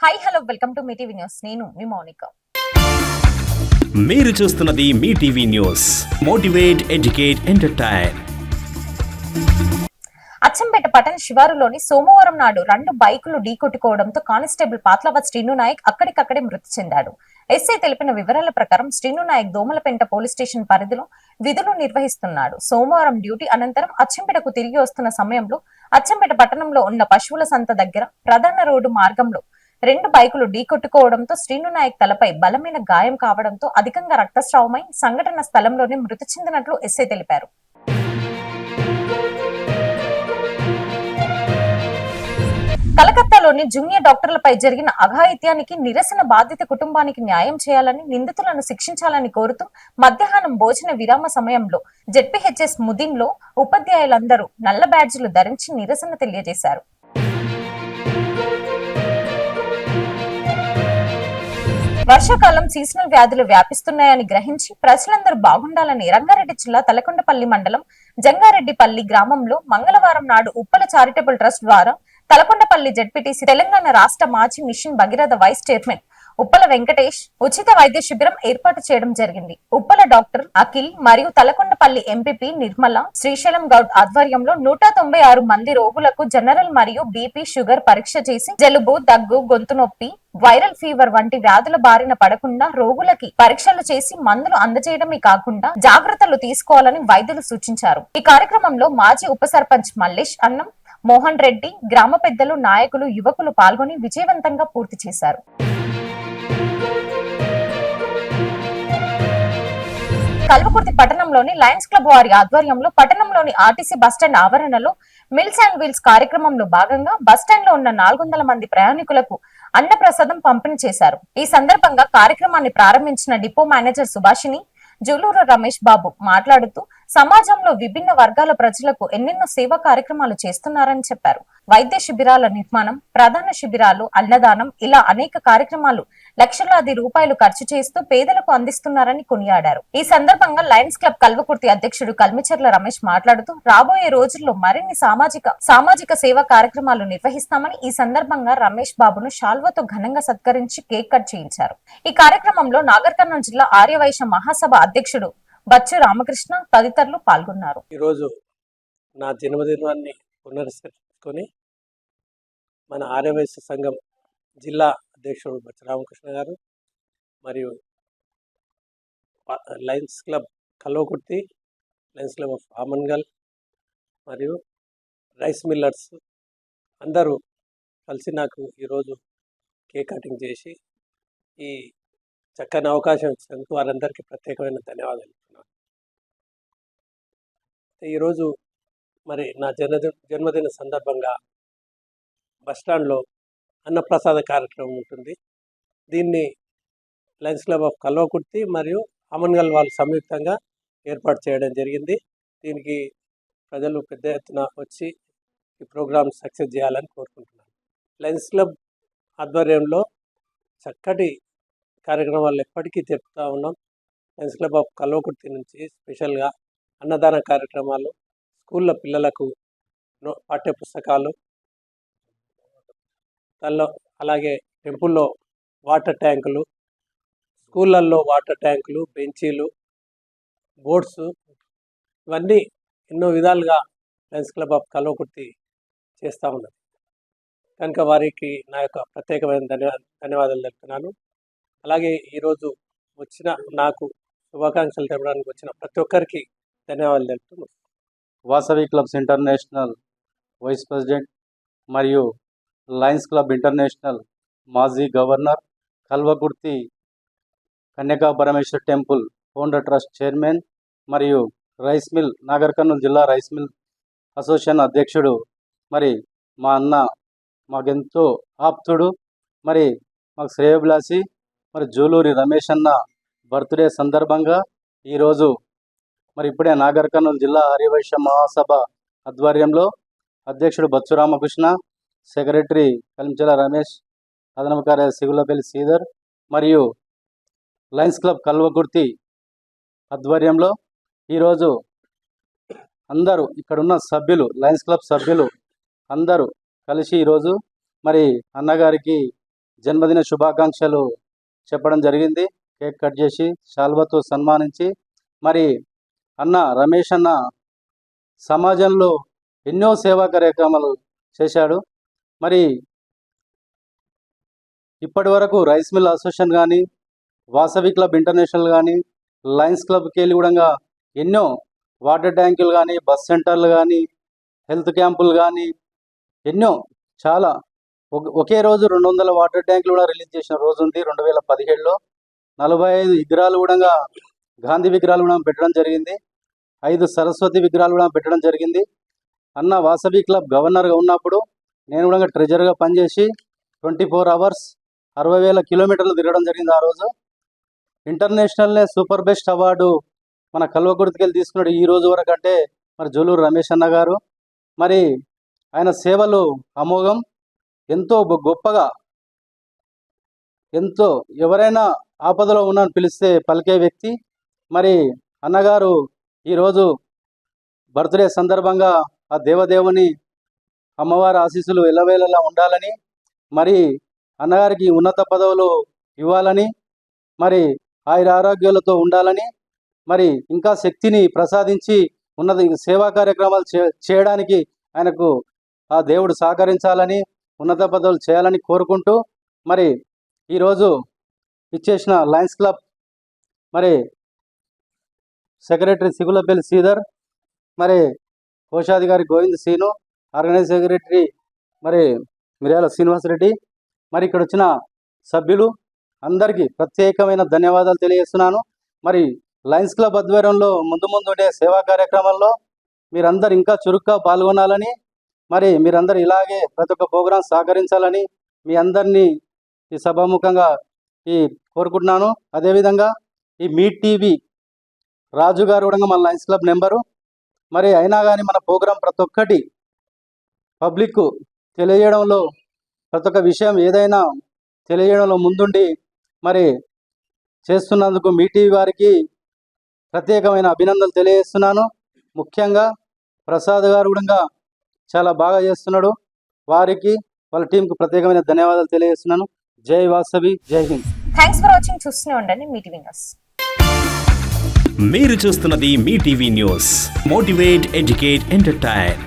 Hi hello welcome to మీ TV news. నేను మీ మౌనిక. మీరు చూస్తున్నది మీ TV news. Motivate, educate, entertain. Achampet పట్టణ శివారులోని సోమవారం నాడు 2 బైకులు ఢీకొట్టుకోవడంతో కానిస్టేబుల్ పాత్లవత్ శ్రీను నాయక్ అక్కడికక్కడే మృతి చెందాడు. ఎస్ఐ తెలిపిన వివరాల ప్రకారం శ్రీను నాయక్ దోమలపెంట పోలీస్ స్టేషన్ పరిధిలో విధులు నిర్వహిస్తున్నాడు. సోమవారం డ్యూటీ అనంతరం అచ్చంపేటకు తిరిగి వస్తున్న సమయంలో అచ్చంపేట పట్టణంలో ఉన్న పశువుల సంత దగ్గర ప్రధాన రోడ్డు మార్గంలో 2 బైకులు ఢీకొట్టుకోవడంతో శ్రీను నాయక్ తలపై బలమైన గాయం కావడంతో అధికంగా రక్తస్రావమై సంఘటన స్థలంలోనే మృతి చెందినట్లు ఎస్ఐ తెలిపారు. కలకత్తాలోని జూనియర్ డాక్టర్లపై జరిగిన అఘాయిత్యానికి నిరసన బాధిత కుటుంబానికి న్యాయం చేయాలని, నిందితులను శిక్షించాలని కోరుతూ మధ్యాహ్నం భోజన విరామ సమయంలో జెడ్పీహెచ్ఎస్ ముదిన్లో ఉపాధ్యాయులందరూ నల్ల బ్యాడ్జీలు ధరించి నిరసన తెలియజేశారు. వర్షాకాలం సీజనల్ వ్యాధులు వ్యాపిస్తున్నాయని గ్రహించి ప్రజలందరూ బాగుండాలని రంగారెడ్డి జిల్లా తలకొండపల్లి మండలం జంగారెడ్డిపల్లి గ్రామంలో మంగళవారం నాడు ఉప్పల చారిటబుల్ ట్రస్ట్ ద్వారా తలకొండపల్లి జెడ్పీటీసీ తెలంగాణ రాష్ట్ర మాజీ mission Bhagiratha vice chairman Uppala Venkatesh ఉచిత వైద్య శిబిరం ఏర్పాటు చేయడం జరిగింది. ఉప్పల డాక్టర్ అఖిల్ మరియు తలకొండపల్లి ఎంపీపీ నిర్మల శ్రీశైలం గౌడ్ ఆధ్వర్యంలో 196 మంది రోగులకు జనరల్ మరియు బీపీ షుగర్ పరీక్ష చేసి జలుబు, దగ్గు, గొంతు నొప్పి, వైరల్ ఫీవర్ వంటి వ్యాధుల బారిన పడకుండా రోగులకి పరీక్షలు చేసి మందులు అందజేయడమే కాకుండా జాగ్రత్తలు తీసుకోవాలని వైద్యులు సూచించారు. ఈ కార్యక్రమంలో మాజీ ఉప సర్పంచ్ మల్లేష్ అన్నం, మోహన్ రెడ్డి, గ్రామ పెద్దలు, నాయకులు, యువకులు పాల్గొని విజయవంతంగా పూర్తి చేశారు. కల్వకుర్తి పట్టణంలోని లయన్స్ క్లబ్ వారి ఆధ్వర్యంలో పట్టణంలోని ఆర్టీసీ బస్టాండ్ ఆవరణలో మిల్స్ అండ్ వీల్స్ కార్యక్రమంలో భాగంగా బస్టాండ్ లో ఉన్న 400 మంది ప్రయాణికులకు అన్నప్రసాదం పంపిణీ చేశారు. ఈ సందర్భంగా కార్యక్రమాన్ని ప్రారంభించిన డిపో మేనేజర్ సుభాషిని జూలూరు రమేష్ బాబు మాట్లాడుతూ సమాజంలో విభిన్న వర్గాల ప్రజలకు ఎన్నెన్నో సేవా కార్యక్రమాలు చేస్తున్నారని చెప్పారు. వైద్య శిబిరాల నిర్మాణం, ప్రధాన శిబిరాలు, అన్నదానం ఇలా అనేక కార్యక్రమాలు లక్షలాది రూపాయలు ఖర్చు చేస్తూ పేదలకు అందిస్తున్నారని కొనియాడారు. ఈ సందర్భంగా లయన్స్ క్లబ్ కల్వకుర్తి అధ్యక్షుడు కల్మిచర్ల రమేష్ మాట్లాడుతూ రాబోయే రోజుల్లో మరిన్ని సామాజిక సేవా కార్యక్రమాలు నిర్వహిస్తామని ఈ సందర్భంగా రమేష్ బాబును శాల్వతో ఘనంగా సత్కరించి కేక్ కట్ చేయించారు. ఈ కార్యక్రమంలో నాగర్ కర్నూలు జిల్లా ఆర్యవైశ్య మహాసభ అధ్యక్షుడు బచ్చు రామకృష్ణ తదితరులు పాల్గొన్నారు. ఈరోజు నా జన్మదినాన్ని పునరుస్కరించుకొని మన ఆర్యవైశ్య సంఘం జిల్లా అధ్యక్షుడు బచ్చు రామకృష్ణ గారు మరియు Lions club Kalwakurthy, Lions club of Amangal మరియు రైస్ మిల్లర్స్ అందరూ కలిసి నాకు ఈరోజు కేక్ కటింగ్ చేసి ఈ చక్కని అవకాశం ఇచ్చినందుకు వారందరికీ ప్రత్యేకమైన ధన్యవాదాలు చెప్తున్నాను. ఈరోజు మరి నా జన్మదిన సందర్భంగా బస్టాండ్లో అన్నప్రసాద కార్యక్రమం ఉంటుంది. దీన్ని లయన్స్ క్లబ్ ఆఫ్ కల్వకుర్తి మరియు అమన్గల్ వాళ్ళు సంయుక్తంగా ఏర్పాటు చేయడం జరిగింది. దీనికి ప్రజలు పెద్ద ఎత్తున వచ్చి ఈ ప్రోగ్రామ్ సక్సెస్ చేయాలని కోరుకుంటున్నాను. లయన్స్ క్లబ్ ఆధ్వర్యంలో చక్కటి కార్యక్రమాలు ఎప్పటికీ జరుపుతూ ఉన్నాం. లయన్స్ క్లబ్ ఆఫ్ కల్వకుర్తి నుంచి స్పెషల్గా అన్నదాన కార్యక్రమాలు, స్కూళ్ళ పిల్లలకు పాఠ్య పుస్తకాలు, దానిలో అలాగే టెంపుల్లో వాటర్ ట్యాంకులు, స్కూళ్ళల్లో వాటర్ ట్యాంకులు, బెంచీలు, బోర్డ్స్ ఇవన్నీ ఎన్నో విధాలుగా లయన్స్ క్లబ్ ఆఫ్ కల్వకుర్తి చేస్తూ ఉన్నది. కనుక వారికి నా యొక్క ప్రత్యేకమైన ధన్యవాదాలు తెలుపుతున్నాను. అలాగే ఈరోజు వచ్చిన నాకు శుభాకాంక్షలు తెలపడానికి వచ్చిన ప్రతి ఒక్కరికి ధన్యవాదాలు తెలుపుతున్నాను. Vasavi Clubs International vice president మరియు లయన్స్ క్లబ్ ఇంటర్నేషనల్ మాజీ governor, Kalwakurthy Kanyaka Parameshwar temple founder trust chairman మరియు రైస్ మిల్ నాగర్ కర్నూలు జిల్లా రైస్ మిల్ అసోసియేషన్ అధ్యక్షుడు, మరి మా అన్న మాకెంతో ఆప్తుడు, మరి మాకు శ్రేయోభిలాషి మరి జూలూరి రమేష్ అన్న బర్త్డే సందర్భంగా ఈరోజు మరి ఇప్పుడే నాగర్ కర్నూలు జిల్లా ఆర్యవైశ్య మహాసభ ఆధ్వర్యంలో అధ్యక్షుడు బచ్చు రామకృష్ణ, సెక్రటరీ కలించల రమేష్, అదనపు కార్యదర్శి సిగులపల్లి శ్రీధర్ మరియు లయన్స్ క్లబ్ కల్వకుర్తి ఆధ్వర్యంలో ఈరోజు అందరూ ఇక్కడున్న సభ్యులు, లయన్స్ క్లబ్ సభ్యులు అందరూ కలిసి ఈరోజు మరి అన్నగారికి జన్మదిన శుభాకాంక్షలు చెప్పడం జరిగింది. కేక్ కట్ చేసి శాల్వతో సన్మానించి, మరి అన్న రమేష్ అన్న సమాజంలో ఎన్నో సేవా కార్యక్రమాలు చేశాడు. మరి ఇప్పటి వరకు రైస్ మిల్ అసోసియేషన్ కానీ, వాసవి క్లబ్ ఇంటర్నేషనల్ కానీ, లయన్స్ క్లబ్కి వెళ్ళి కూడా ఎన్నో వాటర్ ట్యాంకులు కానీ, బస్ సెంటర్లు కానీ, హెల్త్ క్యాంపులు కానీ ఎన్నో చాలా ఒకే రోజు 200 వాటర్ ట్యాంకులు కూడా రిలీజ్ చేసిన రోజు ఉంది 2017లో. 45 విగ్రహాలు కూడా గాంధీ విగ్రహాలు కూడా పెట్టడం జరిగింది. 5 సరస్వతి విగ్రహాలు కూడా పెట్టడం జరిగింది. అన్న వాసవి క్లబ్ గవర్నర్గా ఉన్నప్పుడు నేను కూడా ట్రెజర్గా పనిచేసి 24 అవర్స్ 60,000 కిలోమీటర్లు తిరగడం జరిగింది. ఆ రోజు ఇంటర్నేషనల్నే సూపర్ బెస్ట్ అవార్డు మన కల్వకుర్తికి వెళ్ళి తీసుకున్నాడు. ఈ రోజు వరకు అంటే మరి జోలూరు రమేష్ అన్న గారు. మరి ఆయన సేవలు అమోఘం, ఎంతో గొప్పగా, ఎంతో ఎవరైనా ఆపదలో ఉన్నాను పిలిస్తే పలికే వ్యక్తి. మరి అన్నగారు ఈరోజు బర్త్డే సందర్భంగా ఆ దేవదేవుని అమ్మవారి ఆశీస్సులు ఎల్లవేళలా ఉండాలని, మరి అన్నగారికి ఉన్నత పదవులు ఇవ్వాలని, మరి ఆయుర ఆరోగ్యాలతో ఉండాలని, మరి ఇంకా శక్తిని ప్రసాదించి ఉన్నత సేవా కార్యక్రమాలు చేయడానికి ఆయనకు ఆ దేవుడు సహకరించాలని, ఉన్నత పదవులు చేయాలని కోరుకుంటూ, మరి ఈరోజు ఇచ్చేసిన లయన్స్ క్లబ్ మరి సెక్రటరీ సిగులపల్లి శ్రీధర్, మరి కోశాధికారి గోవింద్ సీను, ఆర్గనైజ్ సెక్రటరీ మరి మిర్యాల శ్రీనివాసరెడ్డి, మరి ఇక్కడ వచ్చిన సభ్యులు అందరికీ ప్రత్యేకమైన ధన్యవాదాలు తెలియజేస్తున్నాను. మరి లయన్స్ క్లబ్ ఆధ్వర్యంలో ముందు ఉండే సేవా కార్యక్రమాల్లో మీరందరూ ఇంకా చురుగ్గా పాల్గొనాలని, మరి మీరందరూ ఇలాగే ప్రతి ఒక్క ప్రోగ్రాం సహకరించాలని మీ అందరినీ ఈ సభాముఖంగా కోరుకుంటున్నాను. అదేవిధంగా ఈ మీ టీవీ రాజు గారు కూడా మన లయన్స్ క్లబ్ నెంబరు. మరి అయినా కానీ మన ప్రోగ్రాం ప్రతి ఒక్కటి పబ్లిక్ తెలియజేయడంలో, ప్రతి ఒక్క విషయం ఏదైనా తెలియజేయడంలో ముందుండి మరి చేస్తున్నందుకు మీ టీవీ వారికి ప్రత్యేకమైన అభినందనలు తెలియజేస్తున్నాను. ముఖ్యంగా ప్రసాద్ గారు కూడా చాలా బాగా చేస్తున్నాడు. వారికి వాళ్ళ టీంకు ప్రత్యేకమైన ధన్యవాదాలు తెలియజేస్తున్నాను. జై వాసవి, జై హింద్. Thanks for watching. చూస్తూనే ఉండండి మీ టీవీ న్యూస్. మీరు చూస్తున్నది మీ TV news. Motivate, educate, entertain.